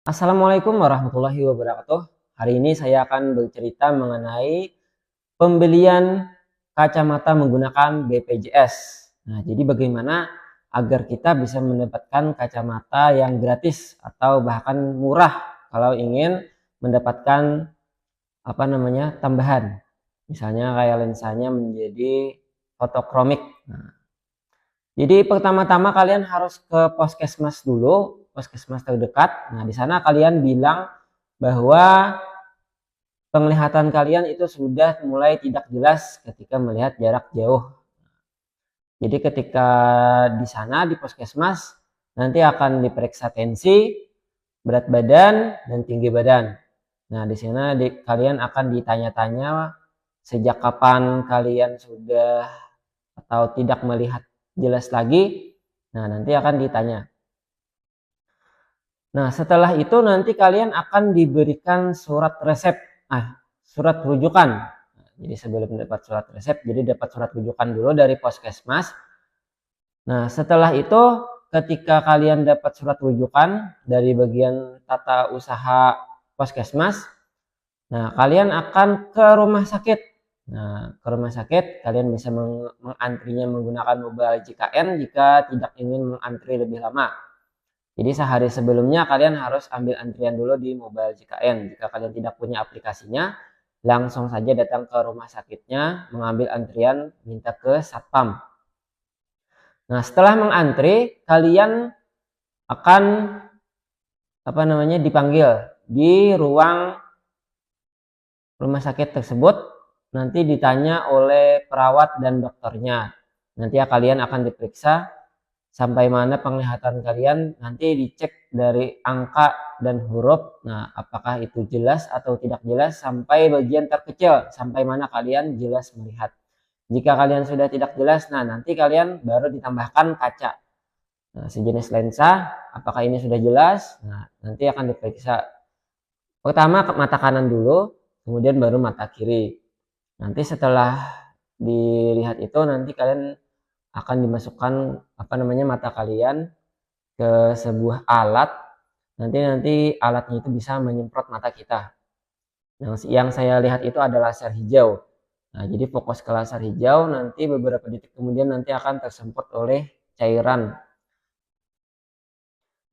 Assalamualaikum warahmatullahi wabarakatuh. Hari ini saya akan bercerita mengenai pembelian kacamata menggunakan BPJS. Nah, jadi bagaimana agar kita bisa mendapatkan kacamata yang gratis atau bahkan murah kalau ingin mendapatkan tambahan. Misalnya kayak lensanya menjadi fotokromik. Nah, jadi pertama-tama kalian harus ke puskesmas dulu, puskesmas terdekat. Nah, di sana kalian bilang bahwa penglihatan kalian itu sudah mulai tidak jelas ketika melihat jarak jauh. Jadi ketika di sana di puskesmas nanti akan diperiksa tensi, berat badan, dan tinggi badan. Nah, di sana kalian akan ditanya-tanya sejak kapan kalian sudah atau tidak melihat jelas lagi. Nah, nanti akan ditanya. Nah, setelah itu nanti kalian akan diberikan surat resep. Surat rujukan. Jadi sebelum dapat surat resep, jadi dapat surat rujukan dulu dari puskesmas. Nah, setelah itu ketika kalian dapat surat rujukan dari bagian tata usaha puskesmas, nah kalian akan ke rumah sakit. Nah, ke rumah sakit kalian bisa mengantrinya menggunakan mobile JKN jika tidak ingin mengantri lebih lama. Jadi sehari sebelumnya kalian harus ambil antrian dulu di mobile JKN. Jika kalian tidak punya aplikasinya, langsung saja datang ke rumah sakitnya, mengambil antrian, minta ke satpam. Nah, setelah mengantri, kalian akan dipanggil di ruang rumah sakit tersebut. Nanti ditanya oleh perawat dan dokternya. Nanti kalian akan diperiksa sampai mana penglihatan kalian, nanti dicek dari angka dan huruf. Nah, apakah itu jelas atau tidak jelas sampai bagian terkecil, sampai mana kalian jelas melihat. Jika kalian sudah tidak jelas, nah nanti kalian baru ditambahkan kaca. Nah, sejenis lensa, apakah ini sudah jelas? Nah, nanti akan diperiksa. Pertama mata kanan dulu, kemudian baru mata kiri. Nanti setelah dilihat itu, nanti kalian akan dimasukkan mata kalian ke sebuah alat. Nanti alatnya itu bisa menyemprot mata kita. Yang saya lihat itu adalah laser hijau. Nah, jadi fokus ke laser hijau, nanti beberapa detik kemudian nanti akan tersemprot oleh cairan.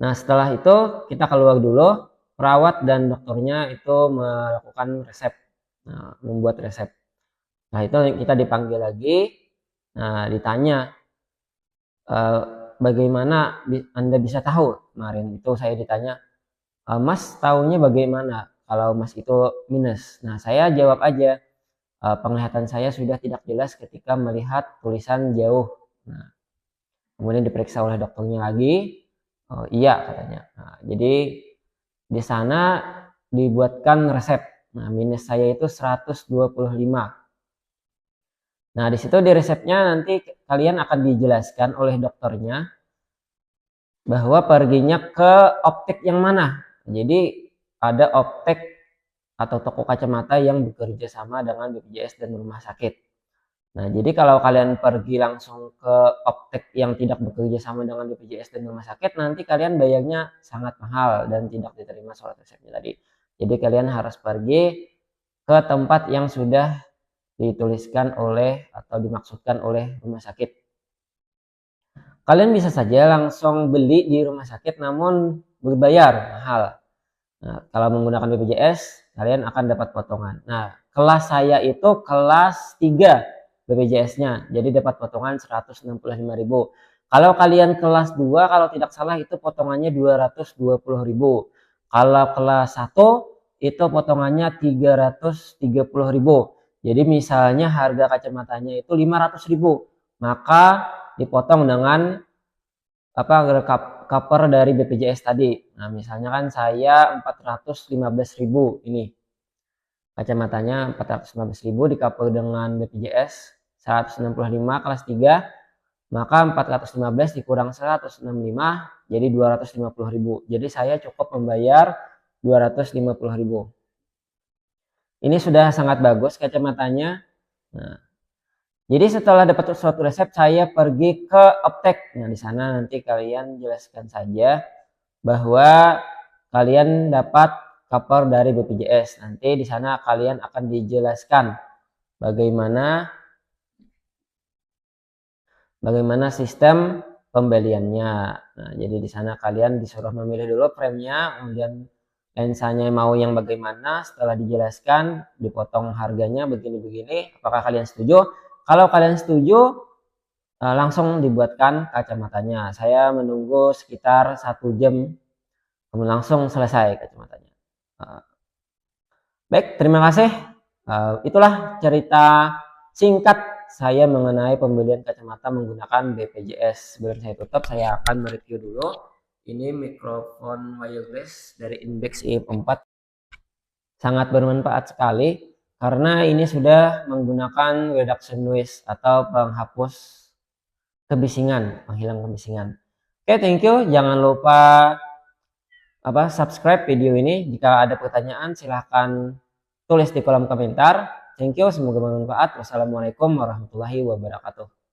Nah, setelah itu kita keluar dulu, perawat dan dokternya itu melakukan resep. Nah, membuat resep. Nah, itu kita dipanggil lagi. Nah, ditanya bagaimana Anda bisa tahu? Kemarin itu saya ditanya, Mas tahunya bagaimana kalau Mas itu minus? Nah, saya jawab aja, penglihatan saya sudah tidak jelas ketika melihat tulisan jauh. Nah, kemudian diperiksa oleh dokternya lagi. Oh iya katanya. Nah, jadi di sana dibuatkan resep. Nah, minus saya itu 125. Nah, di situ di resepnya nanti kalian akan dijelaskan oleh dokternya bahwa perginya ke optik yang mana. Jadi ada optik atau toko kacamata yang bekerja sama dengan BPJS dan rumah sakit. Nah, jadi kalau kalian pergi langsung ke optik yang tidak bekerja sama dengan BPJS dan rumah sakit, nanti kalian bayarnya sangat mahal dan tidak diterima surat resepnya tadi. Jadi kalian harus pergi ke tempat yang sudah dituliskan oleh atau dimaksudkan oleh rumah sakit. Kalian bisa saja langsung beli di rumah sakit namun berbayar mahal. Nah, kalau menggunakan BPJS, kalian akan dapat potongan. Nah, kelas saya itu kelas 3 BPJS-nya. Jadi dapat potongan 165.000. Kalau kalian kelas 2, kalau tidak salah itu potongannya 220.000. Kalau kelas 1 itu potongannya 330.000. Jadi misalnya harga kacamatanya itu 500.000, maka dipotong dengan cover dari BPJS tadi. Nah, misalnya kan saya 415.000 ini. Kacamatanya 415.000 di cover dengan BPJS 165 kelas 3, maka 415 dikurang 165 jadi 250.000. Jadi saya cukup membayar 250.000. Ini sudah sangat bagus kacamatanya. Nah, jadi setelah dapat suatu resep, saya pergi ke optek. Nah, di sana nanti kalian jelaskan saja bahwa kalian dapat cover dari BPJS. Nanti di sana kalian akan dijelaskan bagaimana sistem pembeliannya. Nah, jadi di sana kalian disuruh memilih dulu premnya, kemudian lensanya mau yang bagaimana. Setelah dijelaskan, dipotong harganya begini-begini. Apakah kalian setuju? Kalau kalian setuju, langsung dibuatkan kacamatanya. Saya menunggu sekitar 1 jam, kemudian langsung selesai kacamatanya. Baik, terima kasih. Itulah cerita singkat saya mengenai pembelian kacamata menggunakan BPJS. Sebelum saya tutup, saya akan mereview dulu. Ini mikrofon wireless dari Index IF4. Sangat bermanfaat sekali karena ini sudah menggunakan reduction noise atau penghapus kebisingan, penghilang kebisingan. Oke, thank you. Jangan lupa subscribe video ini. Jika ada pertanyaan silahkan tulis di kolom komentar. Thank you, semoga bermanfaat. Wassalamualaikum warahmatullahi wabarakatuh.